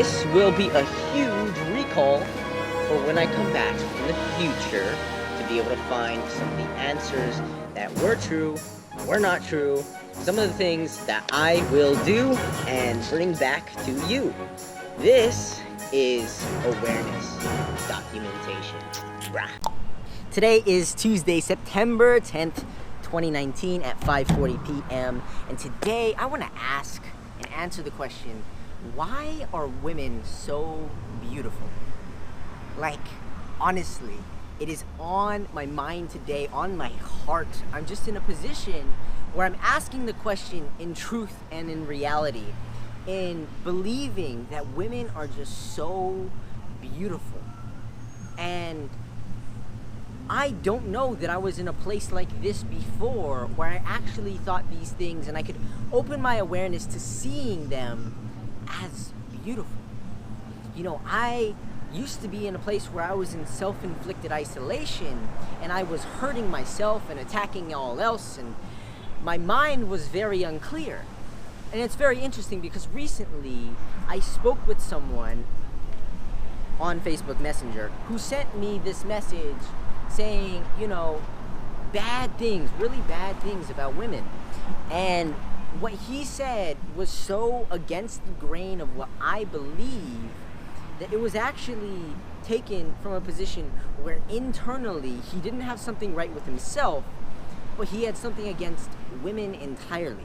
This will be a huge recall for when I come back in the future to be able to find some of the answers that were true, were not true, some of the things that I will do and bring back to you. This is awareness documentation. Rah. Today is Tuesday, September 10th, 2019 at 5:40 p.m. And today I want to ask and answer the question, why are women so beautiful? Like, honestly, it is on my mind today, on my heart. I'm just in a position where I'm asking the question in truth and in reality, in believing that women are just so beautiful. And I don't know that I was in a place like this before where I actually thought these things and I could open my awareness to seeing them as beautiful. You know, I used to be in a place where I was in self-inflicted isolation and I was hurting myself and attacking all else, and my mind was very unclear. And it's very interesting because recently I spoke with someone on Facebook Messenger who sent me this message saying, you know, bad things, really bad things about women. And what he said was so against the grain of what I believe that it was actually taken from a position where internally he didn't have something right with himself, but he had something against women entirely.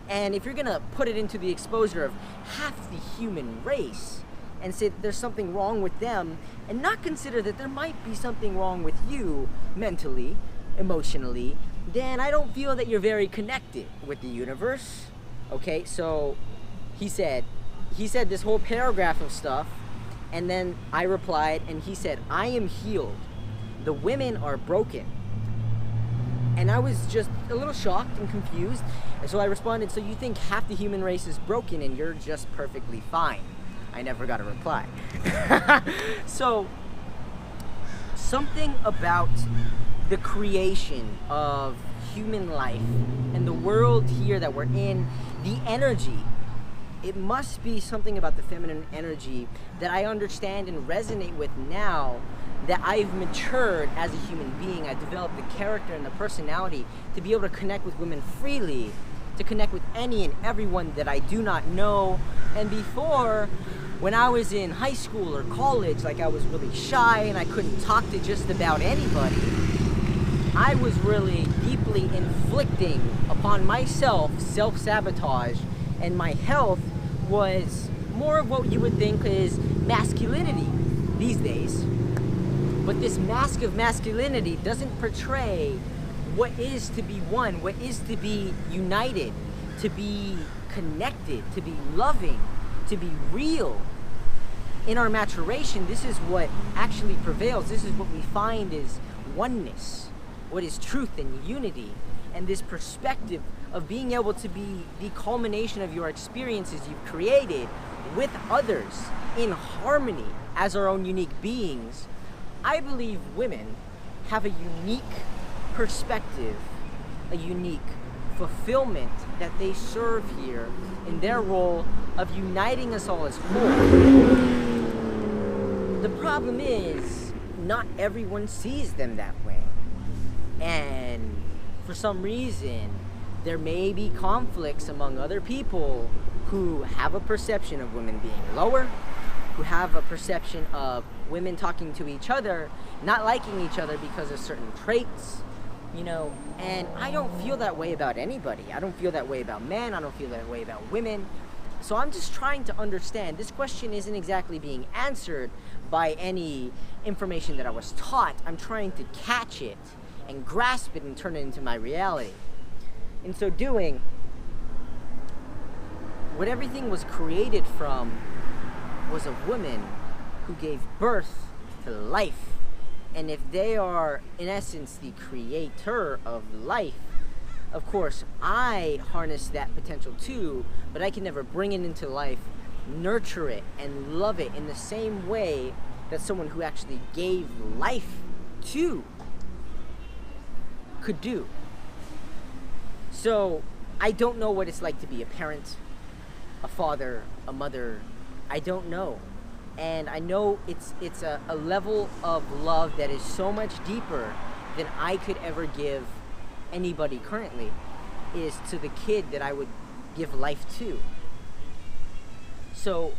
And if you're gonna put it into the exposure of half the human race and say that there's something wrong with them and not consider that there might be something wrong with you mentally, emotionally, then I don't feel that you're very connected with the universe. Okay, so he said this whole paragraph of stuff, and then I replied and he said, I am healed. The women are broken. And I was just a little shocked and confused. And so I responded, so you think half the human race is broken and you're just perfectly fine? I never got a reply. So, something about the creation of human life and the world here that we're in, the energy, it must be something about the feminine energy that I understand and resonate with now that I've matured as a human being. I developed the character and the personality to be able to connect with women freely, to connect with any and everyone that I do not know. And before, when I was in high school or college, like I was really shy and I couldn't talk to just about anybody, I was really deeply inflicting upon myself self-sabotage, and my health was more of what you would think is masculinity these days. But this mask of masculinity doesn't portray what is to be one, what is to be united, to be connected, to be loving, to be real. In our maturation, this is what actually prevails. This is what we find is oneness, what is truth and unity, and this perspective of being able to be the culmination of your experiences you've created with others in harmony as our own unique beings. I believe women have a unique perspective, a unique fulfillment that they serve here in their role of uniting us all as whole. The problem is, not everyone sees them that way. And for some reason, there may be conflicts among other people who have a perception of women being lower, who have a perception of women talking to each other, not liking each other because of certain traits, you know, and I don't feel that way about anybody. I don't feel that way about men. I don't feel that way about women. So I'm just trying to understand. This question isn't exactly being answered by any information that I was taught. I'm trying to catch it and grasp it and turn it into my reality. In so doing, what everything was created from was a woman who gave birth to life. And if they are, in essence, the creator of life, of course, I harness that potential too, but I can never bring it into life, nurture it, and love it in the same way that someone who actually gave life to could do. So, I don't know what it's like to be a parent, a father, a mother. I don't know. And I know it's a level of love that is so much deeper than I could ever give anybody currently, is to the kid that I would give life to. So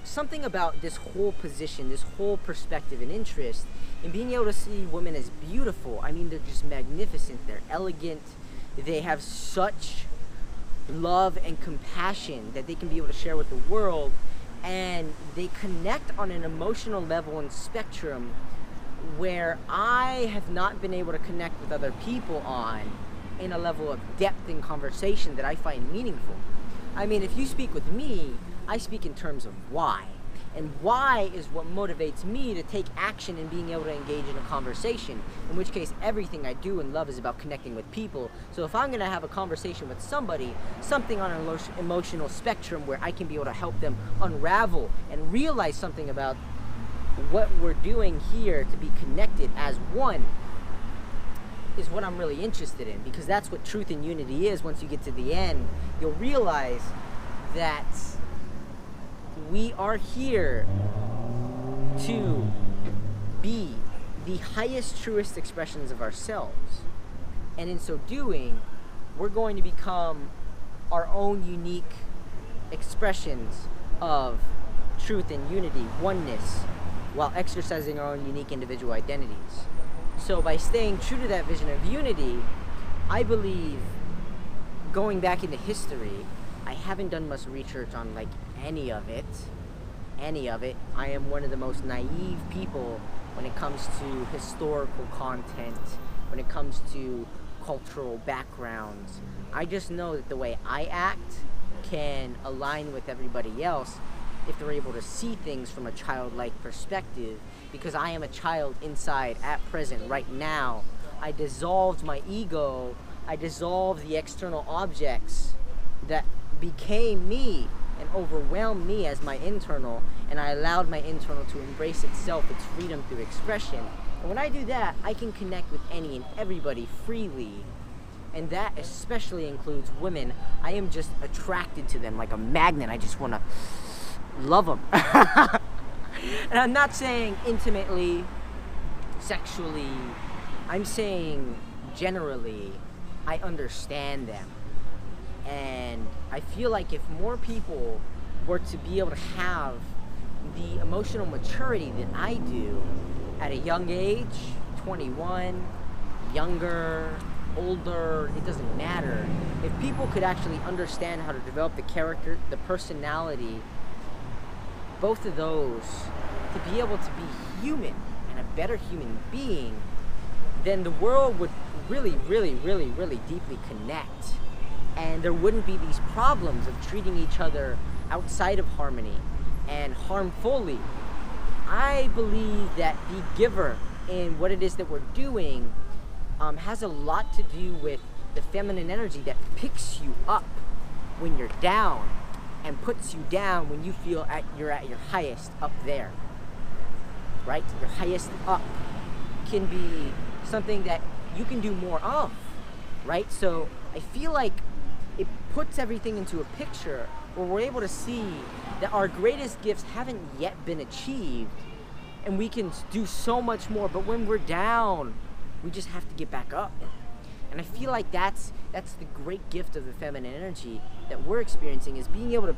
something about this whole position, this whole perspective and interest in being able to see women as beautiful. I mean, they're just magnificent, they're elegant, they have such love and compassion that they can be able to share with the world, and they connect on an emotional level and spectrum where I have not been able to connect with other people on in a level of depth in conversation that I find meaningful. I mean, if you speak with me, I speak in terms of why. And why is what motivates me to take action and being able to engage in a conversation, in which case everything I do in love is about connecting with people. So if I'm going to have a conversation with somebody, something on an emotional spectrum where I can be able to help them unravel and realize something about what we're doing here to be connected as one, is what I'm really interested in, because that's what truth and unity is. Once you get to the end, you'll realize that we are here to be the highest, truest expressions of ourselves. And in so doing, we're going to become our own unique expressions of truth and unity, oneness, while exercising our own unique individual identities. So by staying true to that vision of unity, I believe, going back into history, I haven't done much research on any of it. I am one of the most naive people when it comes to historical content, when it comes to cultural backgrounds. I just know that the way I act can align with everybody else if they're able to see things from a childlike perspective, because I am a child inside at present right now. I dissolved my ego, I dissolved the external objects that became me and overwhelmed me as my internal, and I allowed my internal to embrace itself, its freedom through expression. And when I do that, I can connect with any and everybody freely, and that especially includes women. I am just attracted to them like a magnet. I just want to love them. And I'm not saying intimately, sexually, I'm saying generally, I understand them. And I feel like if more people were to be able to have the emotional maturity that I do at a young age, 21, younger, older, it doesn't matter. If people could actually understand how to develop the character, the personality, both of those, to be able to be human and a better human being, then the world would really, really, really, really deeply connect. And there wouldn't be these problems of treating each other outside of harmony and harmfully. I believe that the giver in what it is that we're doing has a lot to do with the feminine energy that picks you up when you're down and puts you down when you feel you're at your highest up there, right? Your highest up can be something that you can do more of, right? So I feel like it puts everything into a picture where we're able to see that our greatest gifts haven't yet been achieved, and we can do so much more, but when we're down, we just have to get back up. And I feel like that's the great gift of the feminine energy that we're experiencing, is being able to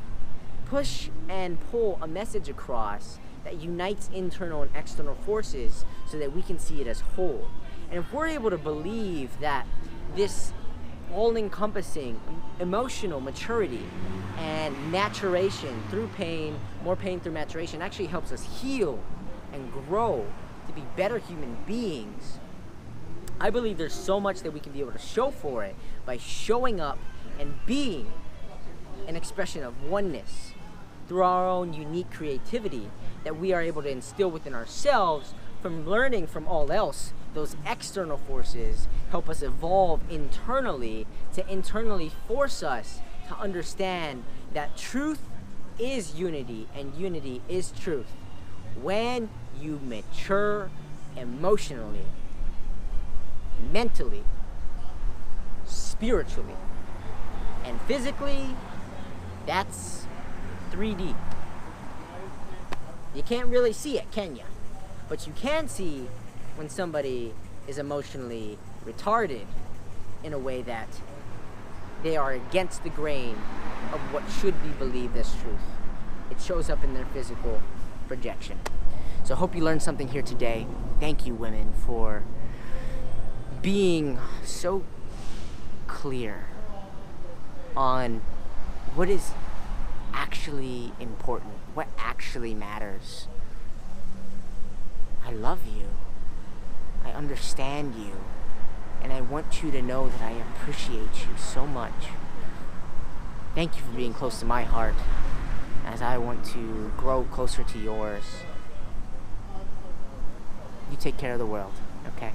push and pull a message across that unites internal and external forces so that we can see it as whole. And if we're able to believe that this all-encompassing emotional maturity and maturation through pain, more pain through maturation, actually helps us heal and grow to be better human beings, I believe there's so much that we can be able to show for it by showing up and being an expression of oneness through our own unique creativity that we are able to instill within ourselves from learning from all else. Those external forces help us evolve internally to internally force us to understand that truth is unity and unity is truth. When you mature emotionally, mentally, spiritually, and physically, that's 3D. You can't really see it, can you? But you can see when somebody is emotionally retarded in a way that they are against the grain of what should be believed as truth. It shows up in their physical projection. So I hope you learned something here today. Thank you, women, for being so clear on what is actually important, what actually matters. I love you. I understand you. And I want you to know that I appreciate you so much. Thank you for being close to my heart as I want to grow closer to yours. You take care of the world, okay?